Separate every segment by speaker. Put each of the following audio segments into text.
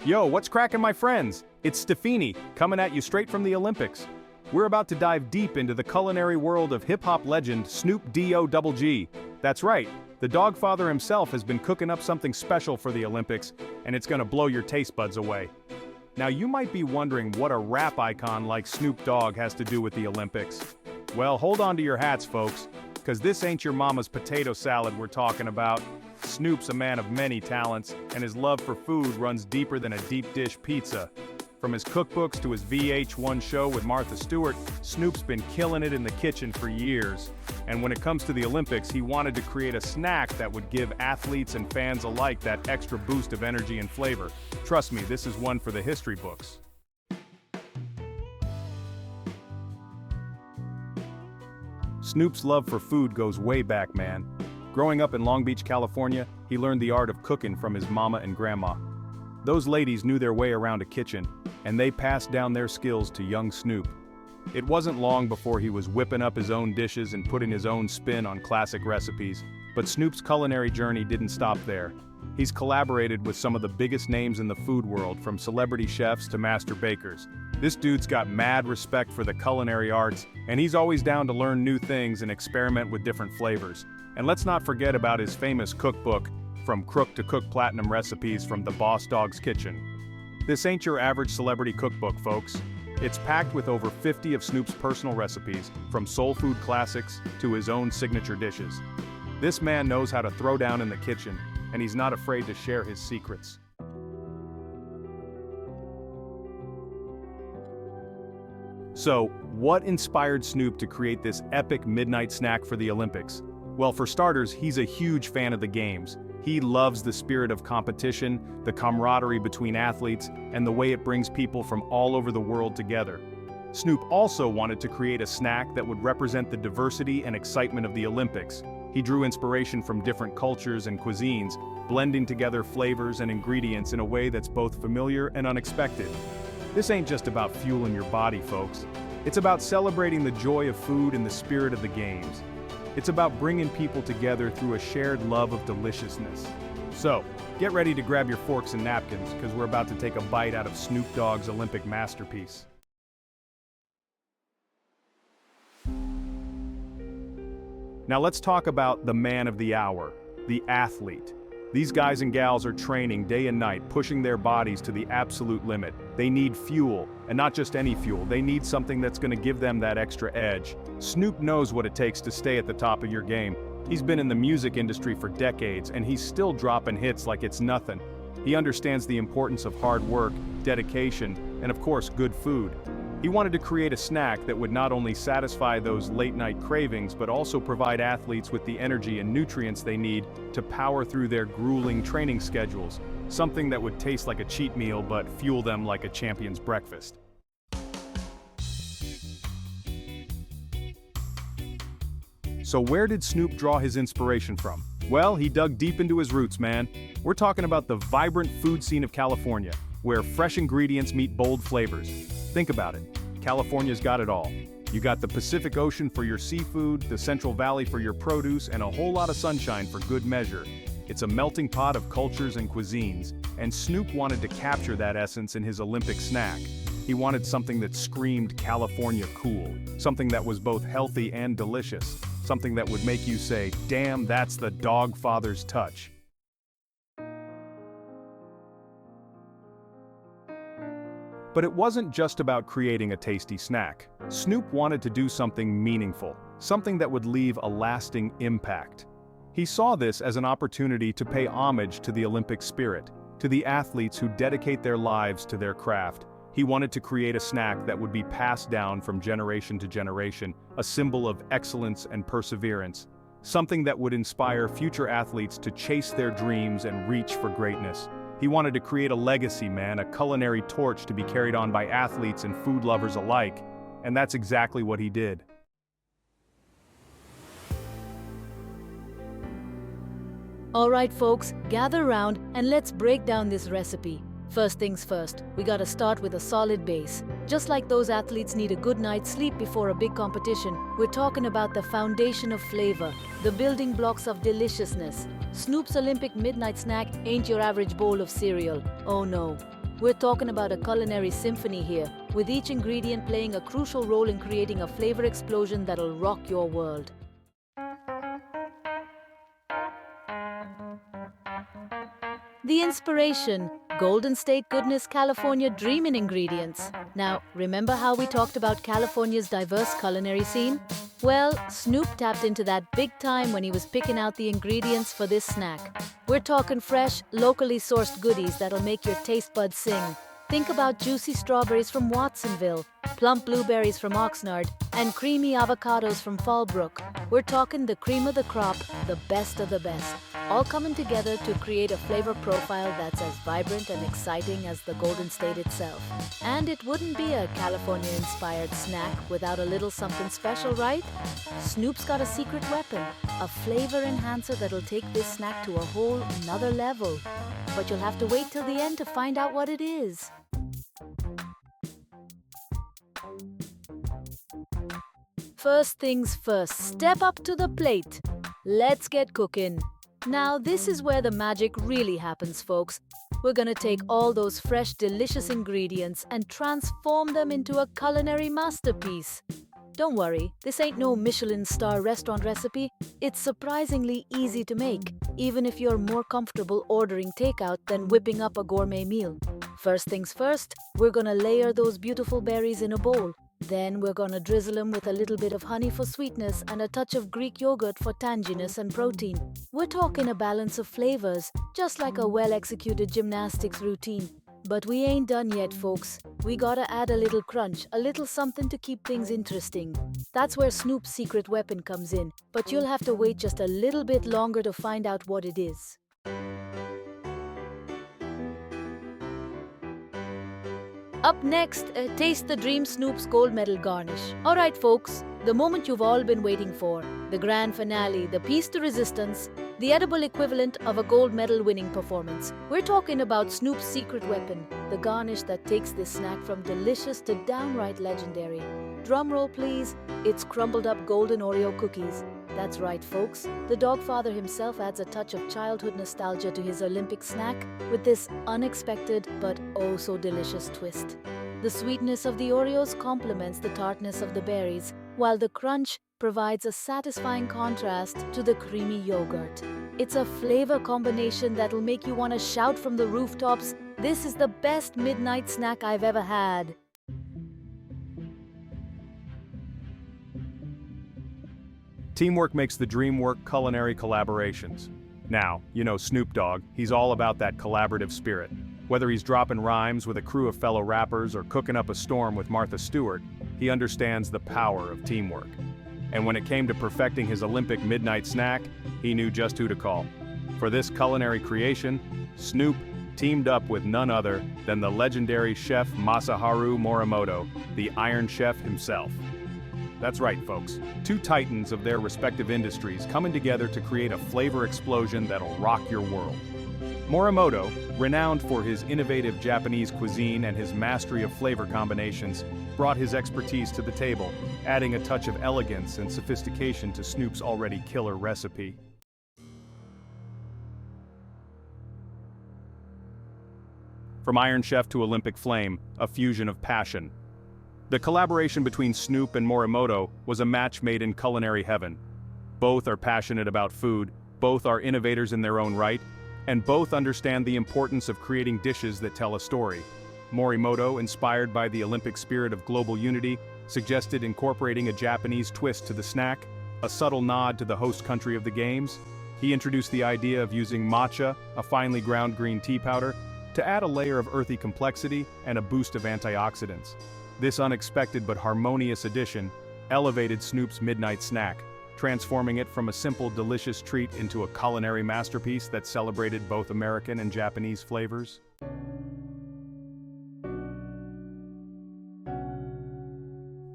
Speaker 1: Yo, what's cracking, my friends? It's Stefini, coming at you straight from the Olympics. We're about to dive deep into the culinary world of hip-hop legend Snoop Dogg. That's right, the Dogfather himself has been cooking up something special for the Olympics, and it's gonna blow your taste buds away. Now you might be wondering what a rap icon like Snoop Dogg has to do with the Olympics. Well, hold on to your hats, folks, because this ain't your mama's potato salad we're talking about. Snoop's a man of many talents, and his love for food runs deeper than a deep dish pizza. From his cookbooks to his VH1 show with Martha Stewart, Snoop's been killing it in the kitchen for years. And when it comes to the Olympics, he wanted to create a snack that would give athletes and fans alike that extra boost of energy and flavor. Trust me, this is one for the history books. Snoop's love for food goes way back, man. Growing up in Long Beach, California, he learned the art of cooking from his mama and grandma. Those ladies knew their way around a kitchen, and they passed down their skills to young Snoop. It wasn't long before he was whipping up his own dishes and putting his own spin on classic recipes, but Snoop's culinary journey didn't stop there. He's collaborated with some of the biggest names in the food world, from celebrity chefs to master bakers. This dude's got mad respect for the culinary arts, and he's always down to learn new things and experiment with different flavors. And let's not forget about his famous cookbook, From Crook to Cook Platinum Recipes from the Boss Dog's Kitchen. This ain't your average celebrity cookbook, folks. It's packed with over 50 of Snoop's personal recipes, from soul food classics to his own signature dishes. This man knows how to throw down in the kitchen, and he's not afraid to share his secrets. So, what inspired Snoop to create this epic midnight snack for the Olympics? Well, for starters, he's a huge fan of the games. He loves the spirit of competition, the camaraderie between athletes, and the way it brings people from all over the world together. Snoop also wanted to create a snack that would represent the diversity and excitement of the Olympics. He drew inspiration from different cultures and cuisines, blending together flavors and ingredients in a way that's both familiar and unexpected. This ain't just about fueling your body, folks. It's about celebrating the joy of food and the spirit of the games. It's about bringing people together through a shared love of deliciousness. So, get ready to grab your forks and napkins, because we're about to take a bite out of Snoop Dogg's Olympic masterpiece. Now let's talk about the man of the hour, the athlete. These guys and gals are training day and night, pushing their bodies to the absolute limit. They need fuel, and not just any fuel. They need something that's going to give them that extra edge. Snoop knows what it takes to stay at the top of your game. He's been in the music industry for decades, and he's still dropping hits like it's nothing. He understands the importance of hard work, dedication, and of course, good food. He wanted to create a snack that would not only satisfy those late-night cravings, but also provide athletes with the energy and nutrients they need to power through their grueling training schedules. Something that would taste like a cheat meal, but fuel them like a champion's breakfast. So where did Snoop draw his inspiration from? Well, he dug deep into his roots, man. We're talking about the vibrant food scene of California, where fresh ingredients meet bold flavors. Think about it. California's got it all. You got the Pacific Ocean for your seafood, the Central Valley for your produce, and a whole lot of sunshine for good measure. It's a melting pot of cultures and cuisines, and Snoop wanted to capture that essence in his Olympic snack. He wanted something that screamed California cool, something that was both healthy and delicious, something that would make you say, damn, that's the Dogfather's touch. But it wasn't just about creating a tasty snack. Snoop wanted to do something meaningful, something that would leave a lasting impact. He saw this as an opportunity to pay homage to the Olympic spirit, to the athletes who dedicate their lives to their craft. He wanted to create a snack that would be passed down from generation to generation, a symbol of excellence and perseverance, something that would inspire future athletes to chase their dreams and reach for greatness. He wanted to create a legacy, man, a culinary torch to be carried on by athletes and food lovers alike. And that's exactly what he did.
Speaker 2: Alright folks, gather round and let's break down this recipe. First things first, we gotta start with a solid base. Just like those athletes need a good night's sleep before a big competition, we're talking about the foundation of flavor, the building blocks of deliciousness. Snoop's Olympic midnight snack ain't your average bowl of cereal. Oh no. We're talking about a culinary symphony here, with each ingredient playing a crucial role in creating a flavor explosion that'll rock your world. The inspiration, Golden State Goodness California Dreamin' ingredients. Now, remember how we talked about California's diverse culinary scene? Well, Snoop tapped into that big time when he was picking out the ingredients for this snack. We're talking fresh, locally sourced goodies that'll make your taste buds sing. Think about juicy strawberries from Watsonville, plump blueberries from Oxnard, and creamy avocados from Fallbrook. We're talking the cream of the crop, the best of the best, all coming together to create a flavor profile that's as vibrant and exciting as the Golden State itself. And it wouldn't be a California-inspired snack without a little something special, right? Snoop's got a secret weapon, a flavor enhancer that'll take this snack to a whole nother level. But you'll have to wait till the end to find out what it is. First things first, step up to the plate. Let's get cooking. Now, this is where the magic really happens, folks. We're gonna take all those fresh, delicious ingredients and transform them into a culinary masterpiece. Don't worry, this ain't no Michelin star restaurant recipe. It's surprisingly easy to make, even if you're more comfortable ordering takeout than whipping up a gourmet meal. First things first, we're gonna layer those beautiful berries in a bowl. Then we're gonna drizzle them with a little bit of honey for sweetness and a touch of Greek yogurt for tanginess and protein. We're talking a balance of flavors, just like a well-executed gymnastics routine. But we ain't done yet, folks. We gotta add a little crunch, a little something to keep things interesting. That's where Snoop's secret weapon comes in, but you'll have to wait just a little bit longer to find out what it is. Up next, taste the Dream Snoop's Gold Medal Garnish. Alright folks, the moment you've all been waiting for. The grand finale, the piece de resistance, the edible equivalent of a gold medal winning performance. We're talking about Snoop's secret weapon, the garnish that takes this snack from delicious to downright legendary. Drumroll please, it's crumbled up golden Oreo cookies. That's right folks, the Dogfather himself adds a touch of childhood nostalgia to his Olympic snack with this unexpected but oh so delicious twist. The sweetness of the Oreos complements the tartness of the berries, while the crunch provides a satisfying contrast to the creamy yogurt. It's a flavor combination that'll make you want to shout from the rooftops, "This is the best midnight snack I've ever had."
Speaker 1: Teamwork makes the dream work. Culinary collaborations. Now, you know Snoop Dogg, he's all about that collaborative spirit. Whether he's dropping rhymes with a crew of fellow rappers or cooking up a storm with Martha Stewart, he understands the power of teamwork. And when it came to perfecting his Olympic midnight snack, he knew just who to call. For this culinary creation, Snoop teamed up with none other than the legendary chef Masaharu Morimoto, the Iron Chef himself. That's right, folks. Two titans of their respective industries coming together to create a flavor explosion that'll rock your world. Morimoto, renowned for his innovative Japanese cuisine and his mastery of flavor combinations, brought his expertise to the table, adding a touch of elegance and sophistication to Snoop's already killer recipe. From Iron Chef to Olympic Flame, a fusion of passion. The collaboration between Snoop and Morimoto was a match made in culinary heaven. Both are passionate about food, both are innovators in their own right, and both understand the importance of creating dishes that tell a story. Morimoto, inspired by the Olympic spirit of global unity, suggested incorporating a Japanese twist to the snack, a subtle nod to the host country of the games. He introduced the idea of using matcha, a finely ground green tea powder, to add a layer of earthy complexity and a boost of antioxidants. This unexpected but harmonious addition elevated Snoop's midnight snack, transforming it from a simple, delicious treat into a culinary masterpiece that celebrated both American and Japanese flavors.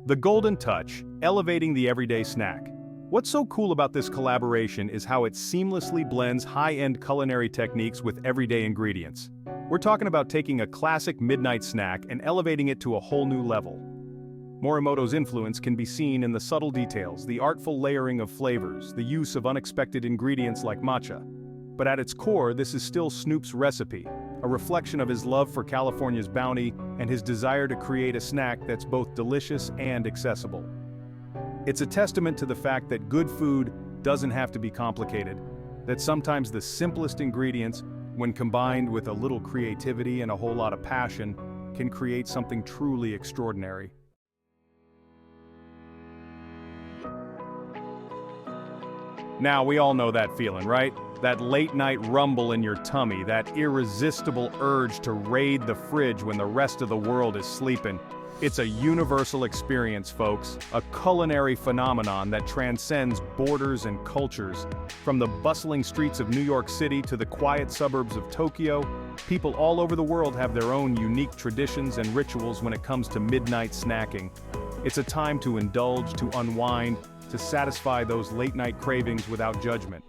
Speaker 1: The golden touch, elevating the everyday snack. What's so cool about this collaboration is how it seamlessly blends high-end culinary techniques with everyday ingredients. We're talking about taking a classic midnight snack and elevating it to a whole new level. Morimoto's influence can be seen in the subtle details, the artful layering of flavors, the use of unexpected ingredients like matcha. But at its core, this is still Snoop's recipe, a reflection of his love for California's bounty and his desire to create a snack that's both delicious and accessible. It's a testament to the fact that good food doesn't have to be complicated, that sometimes the simplest ingredients, when combined with a little creativity and a whole lot of passion, can create something truly extraordinary. Now, we all know that feeling, right? That late-night rumble in your tummy, that irresistible urge to raid the fridge when the rest of the world is sleeping. It's a universal experience, folks, a culinary phenomenon that transcends borders and cultures. From the bustling streets of New York City to the quiet suburbs of Tokyo, people all over the world have their own unique traditions and rituals when it comes to midnight snacking. It's a time to indulge, to unwind, to satisfy those late-night cravings without judgment.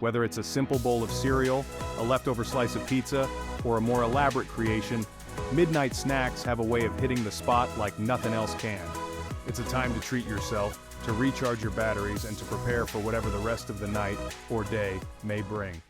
Speaker 1: Whether it's a simple bowl of cereal, a leftover slice of pizza, or a more elaborate creation, midnight snacks have a way of hitting the spot like nothing else can. It's a time to treat yourself, to recharge your batteries, and to prepare for whatever the rest of the night or day may bring.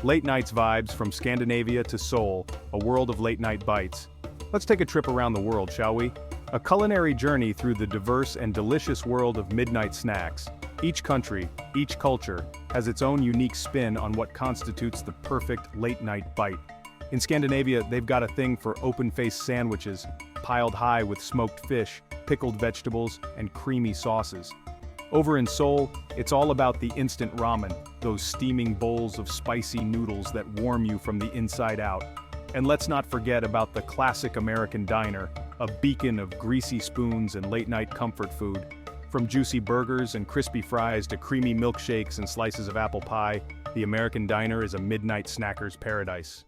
Speaker 1: Late nights vibes from Scandinavia to Seoul, a world of late-night bites. Let's take a trip around the world, shall we? A culinary journey through the diverse and delicious world of midnight snacks. Each country, each culture, has its own unique spin on what constitutes the perfect late-night bite. In Scandinavia, they've got a thing for open-faced sandwiches, piled high with smoked fish, pickled vegetables, and creamy sauces. Over in Seoul, it's all about the instant ramen, those steaming bowls of spicy noodles that warm you from the inside out. And let's not forget about the classic American diner, a beacon of greasy spoons and late-night comfort food. From juicy burgers and crispy fries to creamy milkshakes and slices of apple pie, the American diner is a midnight snacker's paradise.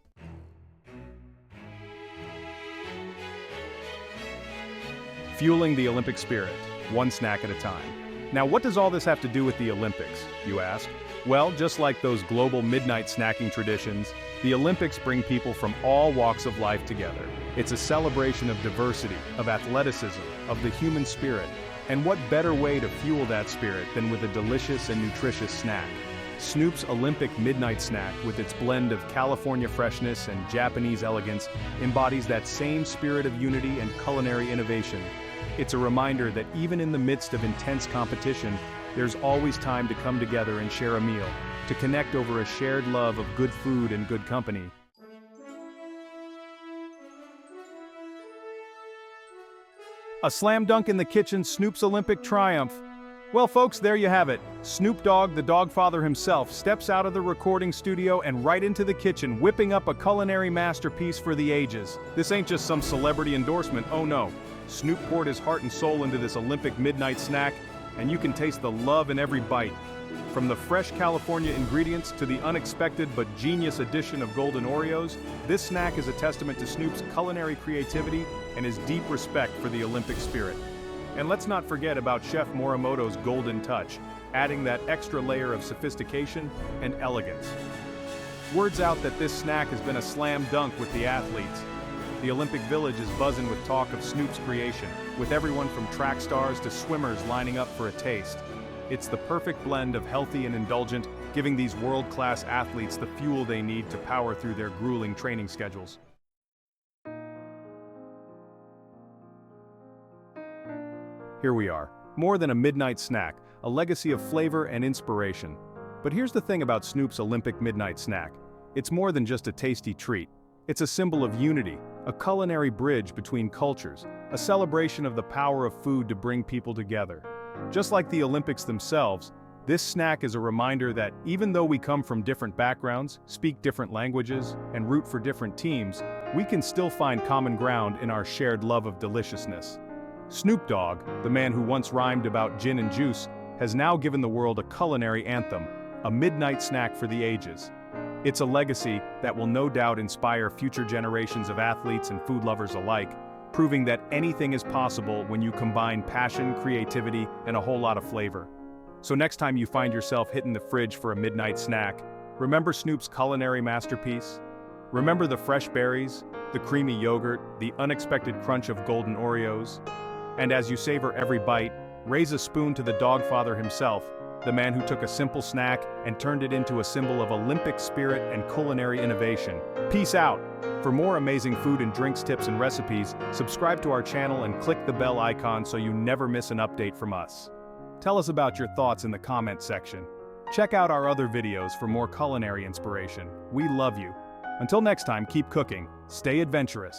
Speaker 1: Fueling the Olympic spirit, one snack at a time. Now, what does all this have to do with the Olympics, you ask? Well, just like those global midnight snacking traditions, the Olympics bring people from all walks of life together. It's a celebration of diversity, of athleticism, of the human spirit. And what better way to fuel that spirit than with a delicious and nutritious snack? Snoop's Olympic midnight snack, with its blend of California freshness and Japanese elegance, embodies that same spirit of unity and culinary innovation. It's a reminder that even in the midst of intense competition, there's always time to come together and share a meal, to connect over a shared love of good food and good company. A slam dunk in the kitchen, Snoop's Olympic triumph. Well, folks, there you have it. Snoop Dogg, the Dogfather himself, steps out of the recording studio and right into the kitchen, whipping up a culinary masterpiece for the ages. This ain't just some celebrity endorsement, oh no. Snoop poured his heart and soul into this Olympic midnight snack, and you can taste the love in every bite. From the fresh California ingredients to the unexpected but genius addition of golden Oreos, this snack is a testament to Snoop's culinary creativity and his deep respect for the Olympic spirit. And let's not forget about Chef Morimoto's golden touch, adding that extra layer of sophistication and elegance. Word's out that this snack has been a slam dunk with the athletes. The Olympic Village is buzzing with talk of Snoop's creation, with everyone from track stars to swimmers lining up for a taste. It's the perfect blend of healthy and indulgent, giving these world-class athletes the fuel they need to power through their grueling training schedules. Here we are, more than a midnight snack, a legacy of flavor and inspiration. But here's the thing about Snoop's Olympic midnight snack. It's more than just a tasty treat. It's a symbol of unity, a culinary bridge between cultures, a celebration of the power of food to bring people together. Just like the Olympics themselves, this snack is a reminder that even though we come from different backgrounds, speak different languages, and root for different teams, we can still find common ground in our shared love of deliciousness. Snoop Dogg, the man who once rhymed about gin and juice, has now given the world a culinary anthem, a midnight snack for the ages. It's a legacy that will no doubt inspire future generations of athletes and food lovers alike, proving that anything is possible when you combine passion, creativity, and a whole lot of flavor. So next time you find yourself hitting the fridge for a midnight snack, remember Snoop's culinary masterpiece? Remember the fresh berries, the creamy yogurt, the unexpected crunch of golden Oreos? And as you savor every bite, raise a spoon to the Dogfather himself, the man who took a simple snack and turned it into a symbol of Olympic spirit and culinary innovation. Peace out! For more amazing food and drinks tips and recipes, subscribe to our channel and click the bell icon so you never miss an update from us. Tell us about your thoughts in the comment section. Check out our other videos for more culinary inspiration. We love you. Until next time, keep cooking, stay adventurous.